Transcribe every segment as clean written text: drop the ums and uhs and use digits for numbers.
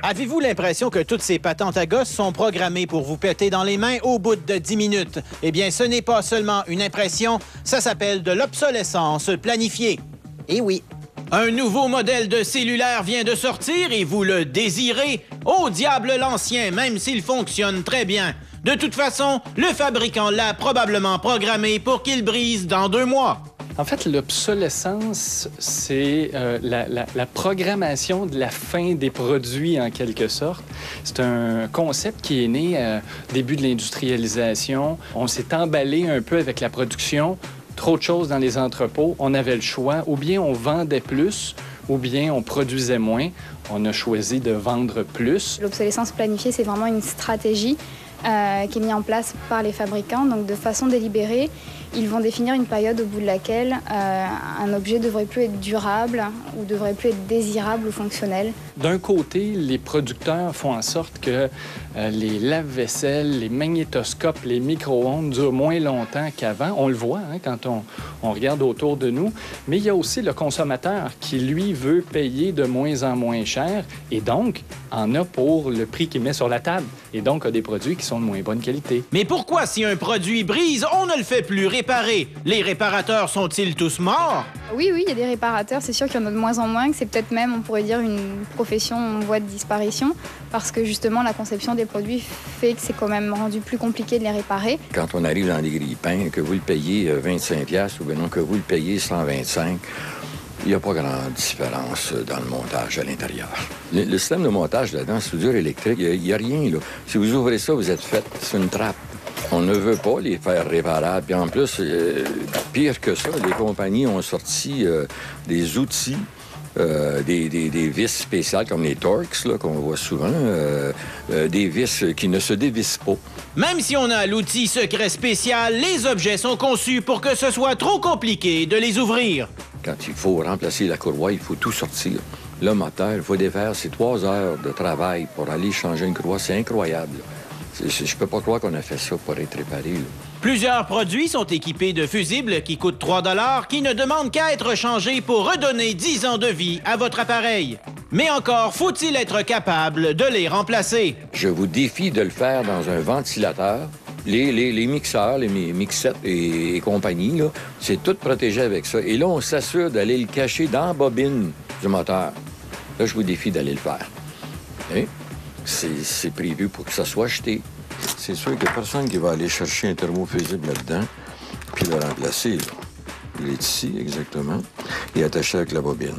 Avez-vous l'impression que toutes ces patentes à gosses sont programmées pour vous péter dans les mains au bout de 10 minutes? Eh bien, ce n'est pas seulement une impression, ça s'appelle de l'obsolescence planifiée. Eh oui. Un nouveau modèle de cellulaire vient de sortir et vous le désirez? Au diable l'ancien, même s'il fonctionne très bien. De toute façon, le fabricant l'a probablement programmé pour qu'il brise dans 2 mois. En fait, l'obsolescence, c'est la programmation de la fin des produits, en quelque sorte. C'est un concept qui est né au début de l'industrialisation. On s'est emballé un peu avec la production, trop de choses dans les entrepôts. On avait le choix, ou bien on vendait plus, ou bien on produisait moins. On a choisi de vendre plus. L'obsolescence planifiée, c'est vraiment une stratégie qui est mise en place par les fabricants. Donc, de façon délibérée, ils vont définir une période au bout de laquelle un objet ne devrait plus être durable ou ne devrait plus être désirable ou fonctionnel. D'un côté, les producteurs font en sorte que les lave-vaisselle, les magnétoscopes, les micro-ondes durent moins longtemps qu'avant. On le voit quand on regarde autour de nous. Mais il y a aussi le consommateur qui, lui, veut payer de moins en moins cher et donc en a pour le prix qu'il met sur la table et donc a des produits qui sont de moins bonne qualité. Mais pourquoi, si un produit brise, on ne le fait plus réparer? Les réparateurs sont-ils tous morts? Oui, il y a des réparateurs. C'est sûr qu'il y en a de moins en moins, que c'est peut-être même, on pourrait dire, une profession en voie de disparition parce que justement, la conception des produits fait que c'est quand même rendu plus compliqué de les réparer. Quand on arrive dans les grille-pains, que vous le payez 25$ ou bien non, que vous le payez 125$, il n'y a pas grande différence dans le montage à l'intérieur. Le système de montage là-dedans, soudure électrique, il n'y a rien, là. Si vous ouvrez ça, vous êtes fait. C'est une trappe. On ne veut pas les faire réparables. Puis en plus, pire que ça, les compagnies ont sorti des outils, des vis spéciales comme les Torx, là, qu'on voit souvent, des vis qui ne se dévissent pas. Même si on a l'outil secret spécial, les objets sont conçus pour que ce soit trop compliqué de les ouvrir. Quand il faut remplacer la courroie, il faut tout sortir. Le moteur, il faut défaire. C'est 3 heures de travail pour aller changer une courroie. C'est incroyable. Je peux pas croire qu'on a fait ça pour être réparé. Là. Plusieurs produits sont équipés de fusibles qui coûtent 3 $ qui ne demandent qu'à être changés pour redonner 10 ans de vie à votre appareil. Mais encore, faut-il être capable de les remplacer? Je vous défie de le faire dans un ventilateur. Les mixeurs, les mixettes et compagnie, là, c'est tout protégé avec ça. Et là, on s'assure d'aller le cacher dans la bobine du moteur. Là, je vous défie d'aller le faire. Hein? C'est prévu pour que ça soit acheté. C'est sûr qu'il n'y a personne qui va aller chercher un thermofusible là-dedans puis le remplacer. Là. Il est ici, exactement. Il est attaché avec la bobine.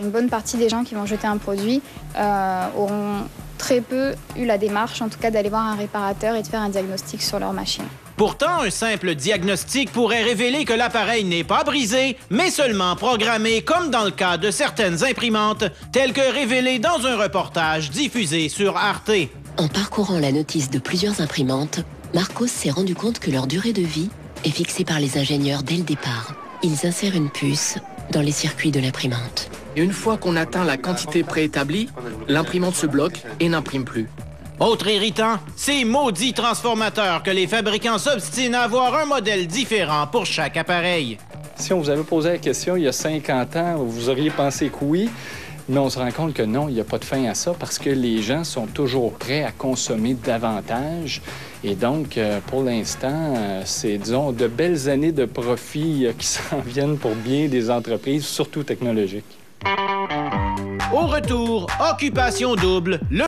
Une bonne partie des gens qui vont jeter un produit auront très peu eu la démarche, en tout cas, d'aller voir un réparateur et de faire un diagnostic sur leur machine. Pourtant, un simple diagnostic pourrait révéler que l'appareil n'est pas brisé, mais seulement programmé, comme dans le cas de certaines imprimantes, telles que révélées dans un reportage diffusé sur Arte. En parcourant la notice de plusieurs imprimantes, Marcos s'est rendu compte que leur durée de vie est fixée par les ingénieurs dès le départ. Ils insèrent une puce dans les circuits de l'imprimante. Et une fois qu'on atteint la quantité préétablie, l'imprimante se bloque et n'imprime plus. Autre irritant, ces maudits transformateurs que les fabricants s'obstinent à avoir un modèle différent pour chaque appareil. Si on vous avait posé la question il y a 50 ans, vous auriez pensé que oui, mais on se rend compte que non, il n'y a pas de fin à ça parce que les gens sont toujours prêts à consommer davantage. Et donc, pour l'instant, c'est, disons, de belles années de profit qui s'en viennent pour bien des entreprises, surtout technologiques. Au retour, Occupation double,